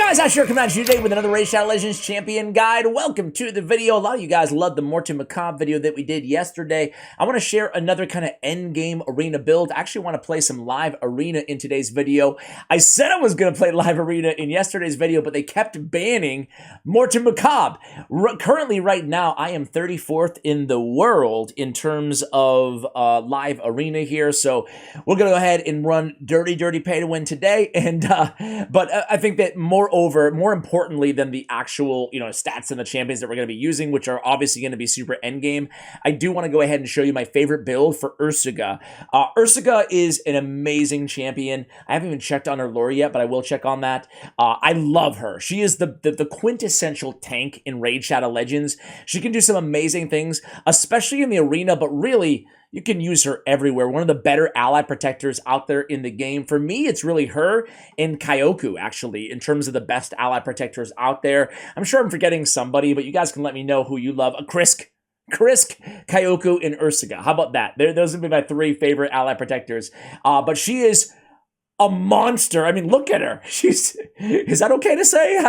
guys, Asher coming at you today with another Raid Shadow Legends Champion Guide. Welcome to the video. A lot of you guys loved the Morte Macabre video that we did yesterday. I want to share another kind of end game arena build. I actually want to play some live arena in today's video. I said I was going to play live arena in yesterday's video, but they kept banning Morte Macabre. Currently, right now, I am 34th in the world in terms of live arena here. So we're going to go ahead and run dirty pay to win today. And but I think that more importantly than the actual, stats and the champions that we're going to be using, which are obviously going to be super endgame, I do want to go ahead and show you my favorite build for Ursuga. Ursuga is an amazing champion. I haven't even checked on her lore yet, but I will check on that. I love her. She is the quintessential tank in Raid Shadow Legends. She can do some amazing things, especially in the arena, but really, you can use her everywhere. One of the better ally protectors out there in the game. For me, it's really her and Kyoku, actually, in terms of the best ally protectors out there. I'm sure I'm forgetting somebody, but you guys can let me know who you love. Krisk, Kyoku, and Ursuga. How about that? Those would be my three favorite ally protectors. But she is a monster. I mean, look at her. Is that okay to say?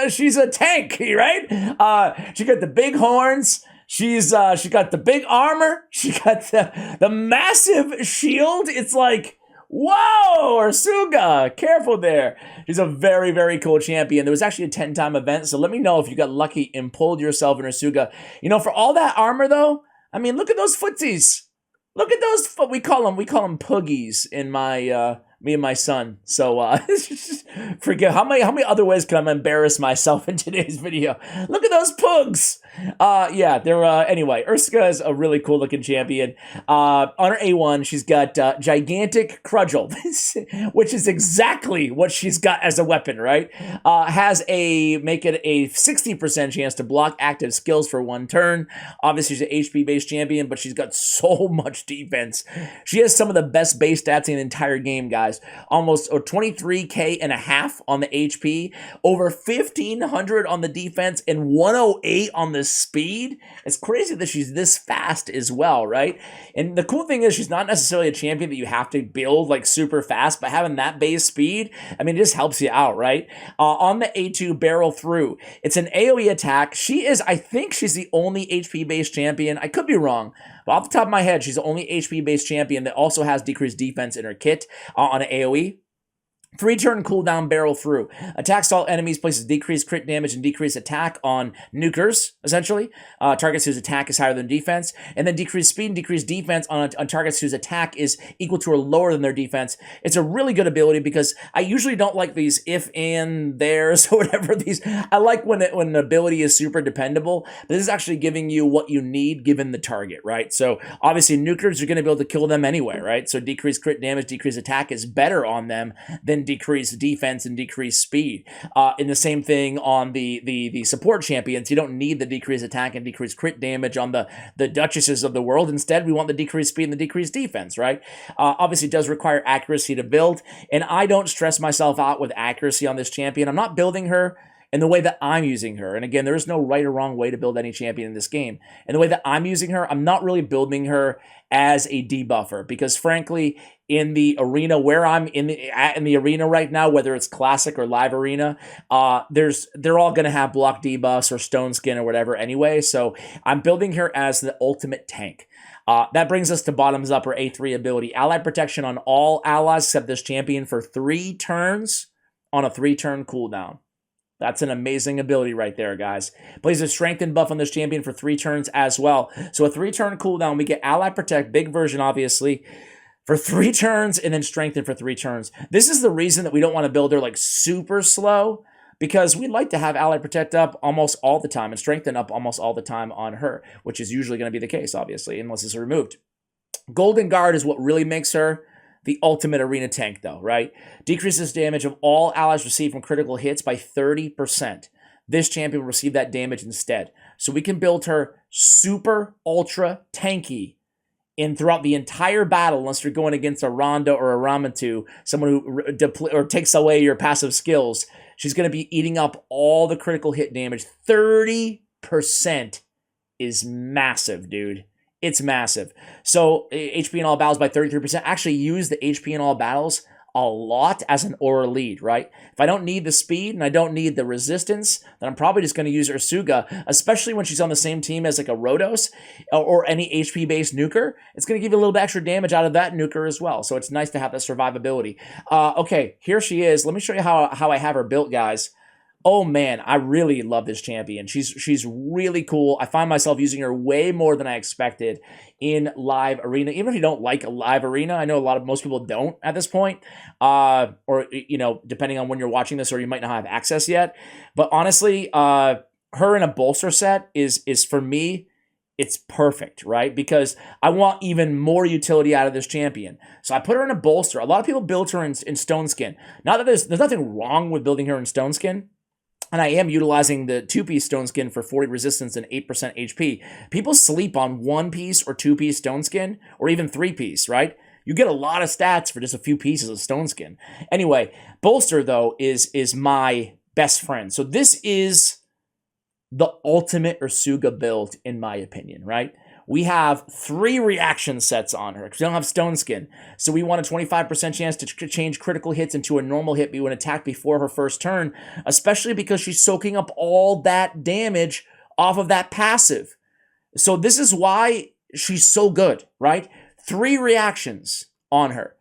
She's a tank, right? She got the big horns. She got the big armor. She got the massive shield. It's like, whoa, Ursuga, careful there. She's a very cool champion. There was actually a 10-time event, so let me know if you got lucky and pulled yourself in Ursuga. For all that armor though, I mean, look at those footsies. Look at those. We call them puggies in my me and my son. So forget how many other ways can I embarrass myself in today's video? Look at those pugs. Yeah, they're anyway. Ursuga is a really cool looking champion. On her A1, she's got gigantic Crudgel, which is exactly what she's got as a weapon, right? Make it a 60% chance to block active skills for one turn. Obviously, she's an HP based champion, but she's got so much defense. She has some of the best base stats in the entire game, guys. Almost 23k and a half on the HP, over 1500 on the defense, and 108 on the speed. It's crazy that she's this fast as well, right? And the cool thing is she's not necessarily a champion that you have to build like super fast, but having that base speed, I mean, it just helps you out, right? On the A2 barrel through, it's an AoE attack. I think she's the only HP based champion. I could be wrong, but off the top of my head, she's the only HP based champion that also has decreased defense in her kit on an AoE. 3-turn cooldown barrel through. Attacks all enemies, places decreased crit damage and decreased attack on nukers, essentially. Targets whose attack is higher than defense. And then decreased speed and decreased defense on targets whose attack is equal to or lower than their defense. It's a really good ability because I usually don't like these if, and, theirs, or whatever these. I like when an ability is super dependable. This is actually giving you what you need given the target, right? So obviously nukers, you're going to be able to kill them anyway, right? So decreased crit damage, decreased attack is better on them than decreased defense and decreased speed. And the same thing on the support champions. You don't need the decreased attack and decreased crit damage on the duchesses of the world. Instead, we want the decreased speed and the decreased defense, right? Obviously, it does require accuracy to build, and I don't stress myself out with accuracy on this champion. I'm not building her in the way that I'm using her. And again, there is no right or wrong way to build any champion in this game. And the way that I'm using her, I'm not really building her as a debuffer, because frankly, in the arena where I'm in the arena right now, whether it's classic or live arena, they're all going to have block debuffs or stone skin or whatever anyway. So I'm building her as the ultimate tank. That brings us to bottoms up, or A3 ability. Ally protection on all allies except this champion for 3 turns on a 3-turn cooldown. That's an amazing ability right there, guys. Plays a strengthen buff on this champion for 3 turns as well. So a 3-turn cooldown, we get Ally Protect, big version obviously, for 3 turns, and then strengthen for 3 turns. This is the reason that we don't want to build her like super slow, because we like to have Ally Protect up almost all the time and strengthen up almost all the time on her, which is usually going to be the case, obviously, unless it's removed. Golden Guard is what really makes her the ultimate arena tank, though, right? Decreases damage of all allies received from critical hits by 30%. This champion will receive that damage instead. So we can build her super ultra tanky throughout the entire battle, unless you're going against a Ronda or a Ramatu, someone who takes away your passive skills. She's going to be eating up all the critical hit damage. 30% is massive, dude. It's massive. So HP in all battles by 33%. Actually use the HP in all battles a lot as an aura lead, right? If I don't need the speed and I don't need the resistance, then I'm probably just going to use Ursuga, especially when she's on the same team as like a Rotos or any HP-based nuker. It's going to give you a little bit extra damage out of that nuker as well, so it's nice to have that survivability. Okay, here she is. Let me show you how I have her built, guys. Oh man, I really love this champion. She's really cool. I find myself using her way more than I expected in live arena. Even if you don't like a live arena, I know most people don't at this point. Or you know, depending on when you're watching this, or you might not have access yet. But honestly, her in a bolster set is for me, it's perfect, right? Because I want even more utility out of this champion. So I put her in a bolster. A lot of people build her in Stone Skin. Not that there's nothing wrong with building her in Stone Skin. And I am utilizing the 2-piece Stone Skin for 40 resistance and 8% HP. People sleep on 1-piece or 2-piece Stone Skin, or even 3-piece, right? You get a lot of stats for just a few pieces of Stone Skin. Anyway, Bolster, though, is my best friend. So this is the ultimate Ursuga build, in my opinion, right? We have 3 reaction sets on her because we don't have Stone Skin. So we want a 25% chance to change critical hits into a normal hit when attacked before her first turn, especially because she's soaking up all that damage off of that passive. So this is why she's so good, right? 3 reactions on her.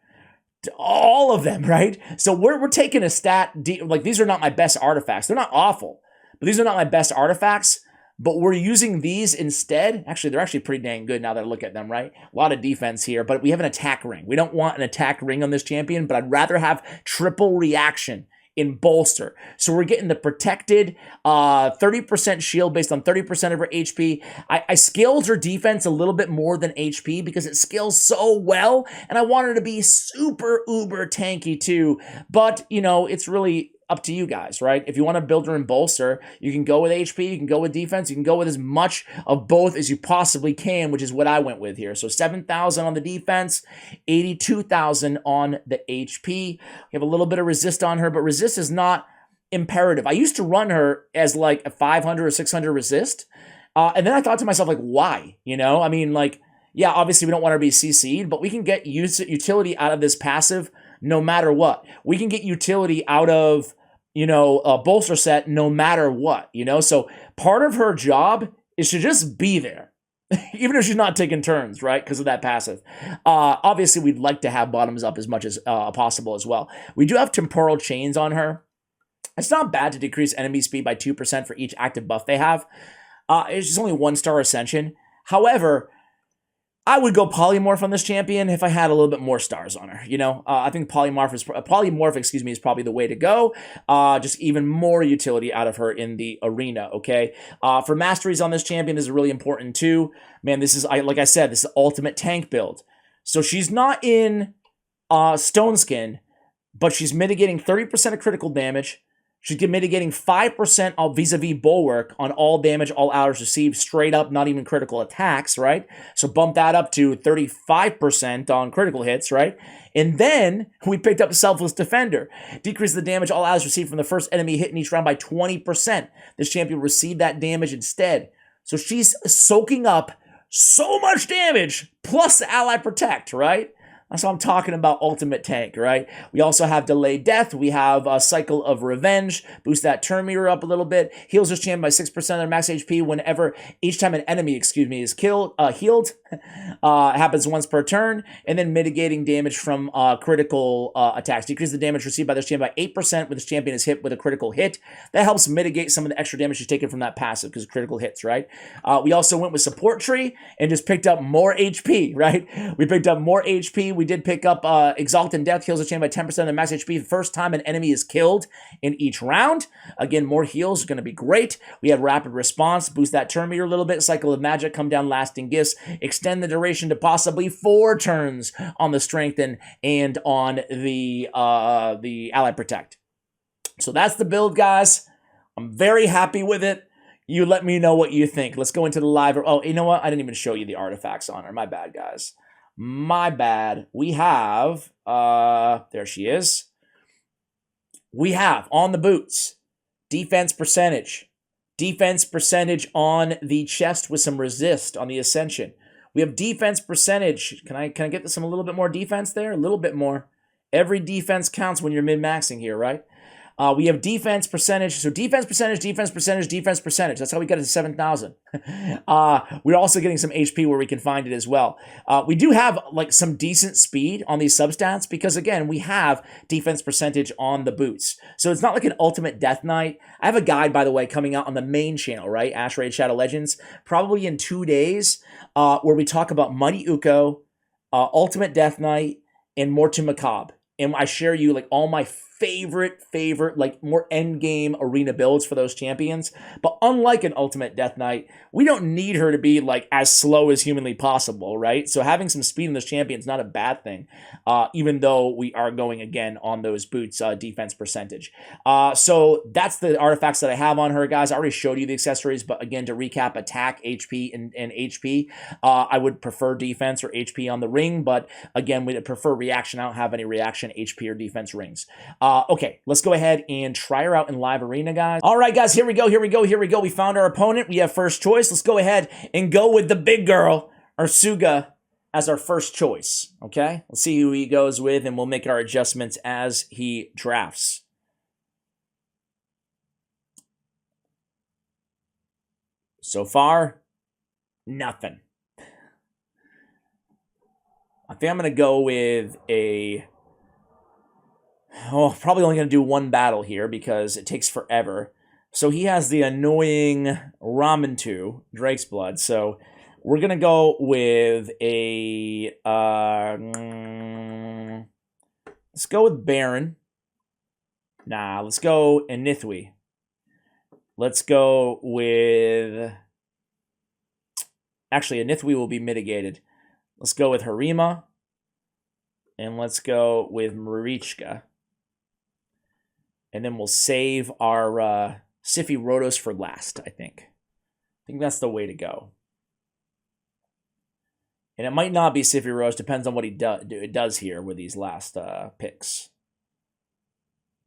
All of them, right? So we're taking a stat, like these are not my best artifacts. They're not awful, but these are not my best artifacts. But we're using these instead. Actually, they're actually pretty dang good now that I look at them, right? A lot of defense here, but we have an attack ring. We don't want an attack ring on this champion, but I'd rather have triple reaction in Bolster. So we're getting the protected 30% shield based on 30% of her HP. I scaled her defense a little bit more than HP because it scales so well, and I want her to be super uber tanky too. But, you know, it's really up to you guys, right? If you want to build her in Bolster, you can go with HP, you can go with defense, you can go with as much of both as you possibly can, which is what I went with here. So 7,000 on the defense, 82,000 on the HP. We have a little bit of resist on her, but resist is not imperative. I used to run her as like a 500 or 600 resist, and then I thought to myself, like, why? You know, I mean, like, yeah, obviously we don't want her to be CC'd, but we can get utility out of this passive no matter what. We can get utility out of, you know, a bolster set no matter what, you know? So part of her job is to just be there, even if she's not taking turns, right? Because of that passive. Obviously, we'd like to have bottoms up as much as possible as well. We do have temporal chains on her. It's not bad to decrease enemy speed by 2% for each active buff they have. It's just only 1-star ascension. However, I would go polymorph on this champion if I had a little bit more stars on her. You know, I think polymorph is probably the way to go. Just even more utility out of her in the arena. Okay, for masteries on this champion, this is really important too. Man, this is like I said, this is the ultimate tank build. So she's not in Stone Skin, but she's mitigating 30% of critical damage. She's mitigating 5% of vis-a-vis bulwark on all damage, all hours received, straight up, not even critical attacks, right? So bump that up to 35% on critical hits, right? And then we picked up Selfless Defender. Decrease the damage all hours received from the first enemy hit in each round by 20%. This champion will receive that damage instead. So she's soaking up so much damage, plus ally protect, right? That's what I'm talking about, ultimate tank, right? We also have Delayed Death. We have a Cycle of Revenge. Boost that turn meter up a little bit. Heals this champion by 6% of their max HP whenever, each time an enemy, is healed. Happens once per turn. And then mitigating damage from critical attacks. Decrease the damage received by this champion by 8% when this champion is hit with a critical hit. That helps mitigate some of the extra damage she's taken from that passive because of critical hits, right? We also went with Support Tree and just picked up more HP, right? We picked up more HP. We did pick up Exalted Death, heals a champion by 10% of the max HP the first time an enemy is killed in each round. Again, more heals is going to be great. We have Rapid Response, boost that turn meter a little bit. Cycle of Magic, come down Lasting Gifts, extend the duration to possibly 4 turns on the Strengthen and on the Ally Protect. So that's the build, guys. I'm very happy with it. You let me know what you think. Let's go into the live. Oh, you know what? I didn't even show you the artifacts on her. My bad, guys. My bad. We have, there she is. We have on the boots, defense percentage on the chest with some resist on the Ascension. We have defense percentage. Can I get some a little bit more defense there? A little bit more. Every defense counts when you're min-maxing here, right? We have defense percentage. So defense percentage, defense percentage, defense percentage. That's how we got it to 7,000. We're also getting some HP where we can find it as well. We do have like some decent speed on these substats because, again, we have defense percentage on the boots. So it's not like an ultimate death knight. I have a guide, by the way, coming out on the main channel, right? Ash Raid Shadow Legends, probably in 2 days, where we talk about Mighty Uko, Ultimate Death Knight, and Mortu Macabre. And I share you like all my favorite, like more end game arena builds for those champions. But unlike an Ultimate Death Knight, we don't need her to be like as slow as humanly possible, right? So having some speed in this champion is not a bad thing, even though we are going again on those boots defense percentage. So that's the artifacts that I have on her, guys. I already showed you the accessories, but again, to recap, attack, HP, and HP. I would prefer defense or HP on the ring, but again, we'd prefer reaction. I don't have any reaction, HP, or defense rings. Okay, let's go ahead and try her out in live arena, guys. All right, guys, here we go. We found our opponent. We have first choice. Let's go ahead and go with the big girl, Ursuga, as our first choice, okay? Let's see who he goes with, and we'll make our adjustments as he drafts. So far, nothing. I think I'm going to go with a... Oh, probably only going to do one battle here because it takes forever. So he has the annoying Ramantu, Drake's Blood. So we're going to go with a... let's go with Baron. Nah, let's go Inithwi. Let's go with... Actually, Inithwi will be mitigated. Let's go with Harima. And let's go with Marichka. And then we'll save our Siphi Rotos for last, I think. I think that's the way to go. And it might not be Siphi Rotos, depends on what he does here with these last picks.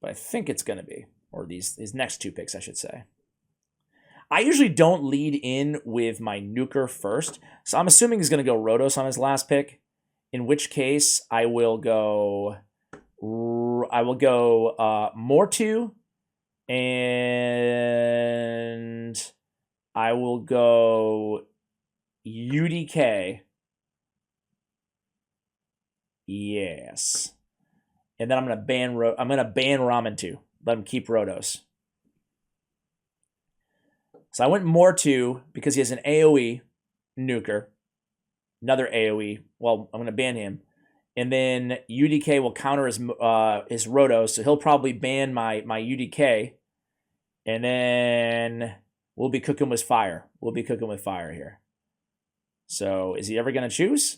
But I think it's going to be. Or his next 2 picks, I should say. I usually don't lead in with my nuker first. So I'm assuming he's going to go Rotos on his last pick. In which case, I will go Mortu, and I will go UDK. Yes. And then I'm gonna ban Ramantu. Let him keep Rotos. So I went Mortu because he has an AoE nuker. Another AoE. Well, I'm gonna ban him. And then UDK will counter his Rotos, so he'll probably ban my UDK. And then we'll be cooking with fire. We'll be cooking with fire here. So is he ever going to choose?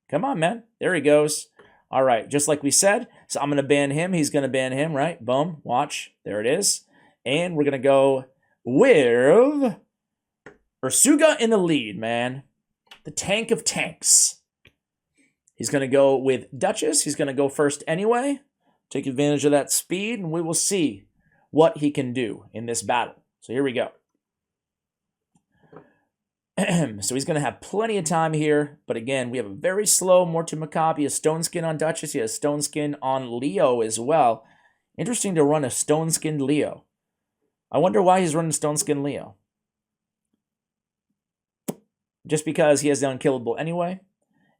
Come on, man. There he goes. All right, just like we said. So I'm going to ban him. He's going to ban him, right? Boom. Watch. There it is. And we're going to go with Ursuga in the lead, man. The tank of tanks. He's going to go with Duchess. He's going to go first anyway. Take advantage of that speed, and we will see what he can do in this battle. So here we go. So he's going to have plenty of time here. But again, we have a very slow Mortu Macabre. He has Stone Skin on Duchess. He has Stone Skin on Leo as well. Interesting to run a Stone Skinned Leo. I wonder why he's running Stone Skin Leo. Just because he has the unkillable anyway.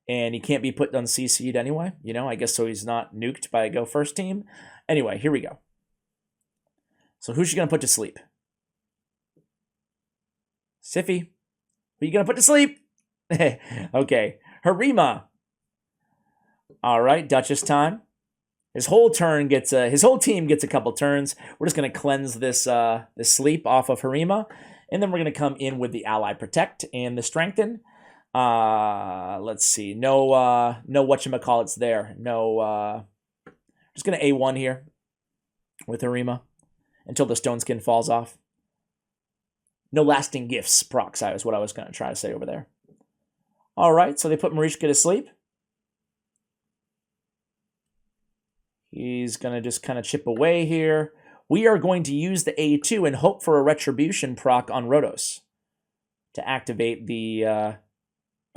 And he can't be put on CC'd anyway. You know, I guess so he's not nuked by a Go First team. Anyway, here we go. So who's she going to put to sleep? Siphi. Who are you going to put to sleep? Okay. Harima. All right, Duchess time. His whole team gets a couple turns. We're just going to cleanse this sleep off of Harima. And then we're going to come in with the Ally Protect and the Strengthen. Let's see. No whatchamacallit's there. No, just going to A1 here with Harima until the Stone Skin falls off. No lasting gifts procs, is what I was going to try to say over there. All right, so they put Marichka to sleep. He's going to just kind of chip away here. We are going to use the A2 and hope for a Retribution proc on Rotos to activate the...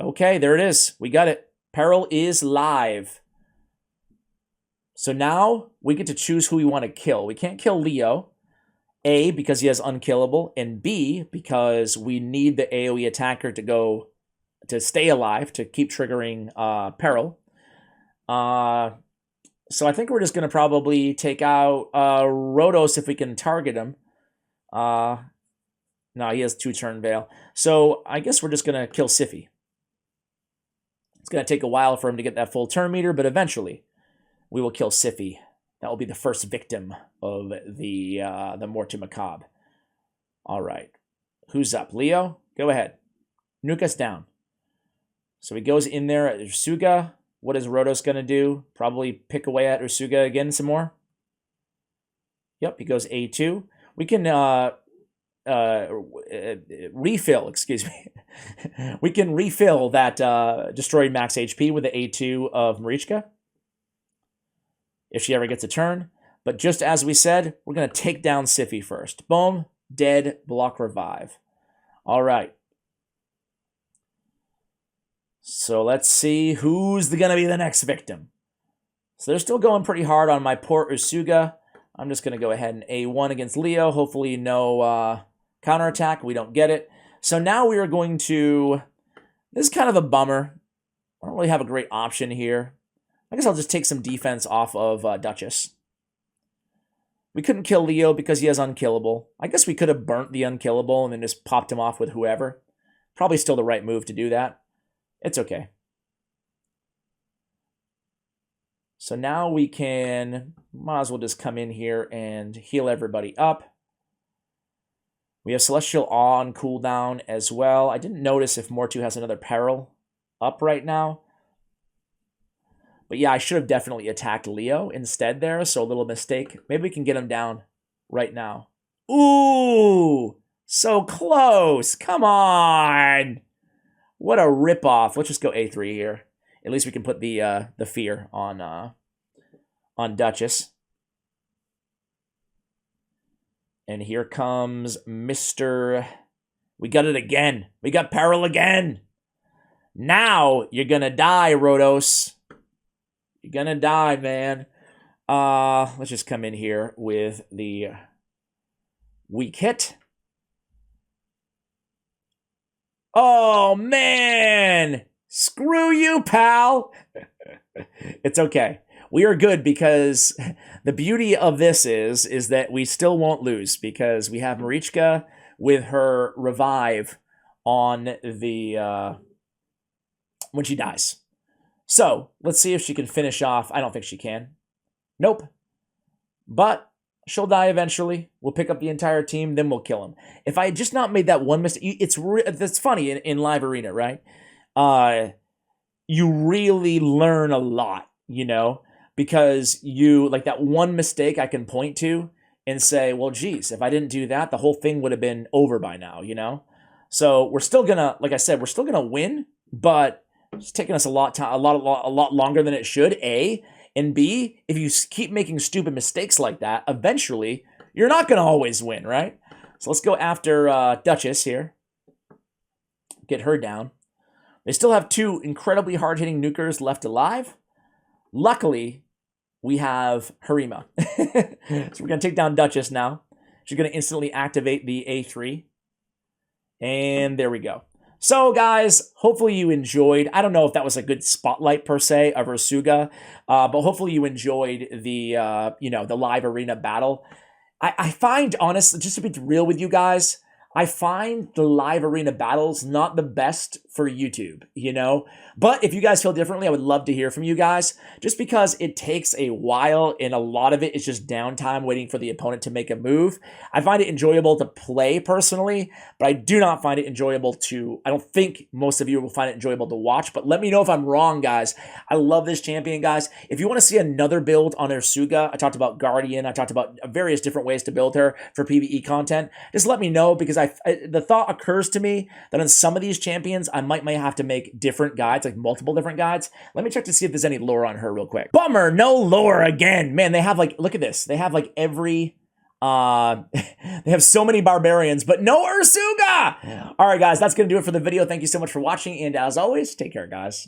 Okay, there it is. We got it. Peril is live. So now we get to choose who we want to kill. We can't kill Leo. A, because he has unkillable, and B, because we need the AoE attacker to stay alive, to keep triggering peril. So I think we're just going to probably take out Rotos if we can target him. No, he has 2-turn Veil. So I guess we're just going to kill Siphi. It's going to take a while for him to get that full turn meter, but eventually we will kill Siphi. That will be the first victim of the Morte Macabre. All right. Who's up? Leo? Go ahead. Nuke us down. So he goes in there at Ursuga. What is Rotos going to do? Probably pick away at Ursuga again some more. Yep, he goes A2. We can refill, excuse me. We can refill that destroyed max HP with the A2 of Marichka, if she ever gets a turn. But just as we said, we're going to take down Siphi first. Boom, dead, block revive. All right. So let's see who's going to be the next victim. So they're still going pretty hard on my poor Ursuga. I'm just going to go ahead and A1 against Leo. Hopefully no counterattack. We don't get it. So now we are going to... This is kind of a bummer. I don't really have a great option here. I guess I'll just take some defense off of Duchess. We couldn't kill Leo because he has unkillable. I guess we could have burnt the unkillable and then just popped him off with whoever. Probably still the right move to do that. It's okay. So now we can, might as well just come in here and heal everybody up. We have Celestial Awe on cooldown as well. I didn't notice if Mortu has another Peril up right now. But yeah, I should have definitely attacked Leo instead there, so a little mistake. Maybe we can get him down right now. Ooh, so close. Come on. What a ripoff. Let's just go A3 here. At least we can put the fear on Duchess. And here comes Mr. We got it again. We got Peril again. Now you're going to die, Rotos. You're going to die, man. Let's just come in here with the weak hit. Oh, man. Screw you, pal. It's okay. We are good because the beauty of this is that we still won't lose because we have Marichka with her revive on the when she dies. So let's see if she can finish off. I don't think she can. Nope. But she'll die eventually. We'll pick up the entire team, then we'll kill him. If I had just not made that one mistake, that's funny in live arena, right? You really learn a lot, you know, because you, like that one mistake I can point to and say, well, geez, if I didn't do that, the whole thing would have been over by now, you know? So we're still gonna, like I said, we're still gonna win, but it's taking us a lot longer than it should, A. And B, if you keep making stupid mistakes like that, eventually you're not going to always win, right? So let's go after Duchess here. Get her down. They still have 2 incredibly hard-hitting nukers left alive. Luckily, we have Harima. So we're going to take down Duchess now. She's going to instantly activate the A3. And there we go. So, guys, hopefully you enjoyed. I don't know if that was a good spotlight, per se, of Ursuga, but hopefully you enjoyed the, the live arena battle. I find, honestly, just to be real with you guys, I find the live arena battles not the best for YouTube, you know? But if you guys feel differently, I would love to hear from you guys, just because it takes a while and a lot of it is just downtime waiting for the opponent to make a move. I find it enjoyable to play personally, but I do not find it enjoyable to, I don't think most of you will find it enjoyable to watch, but let me know if I'm wrong, guys. I love this champion, guys. If you want to see another build on Ursuga, I talked about Guardian, I talked about various different ways to build her for PvE content, just let me know, because the thought occurs to me that on some of these champions, I might have to make different guides, like multiple different guides. Let me check to see if there's any lore on her real quick. Bummer, no lore again. Man, they have like, look at this. They have like every, they have so many barbarians, but no Ursuga. All right, guys, that's going to do it for the video. Thank you so much for watching. And as always, take care, guys.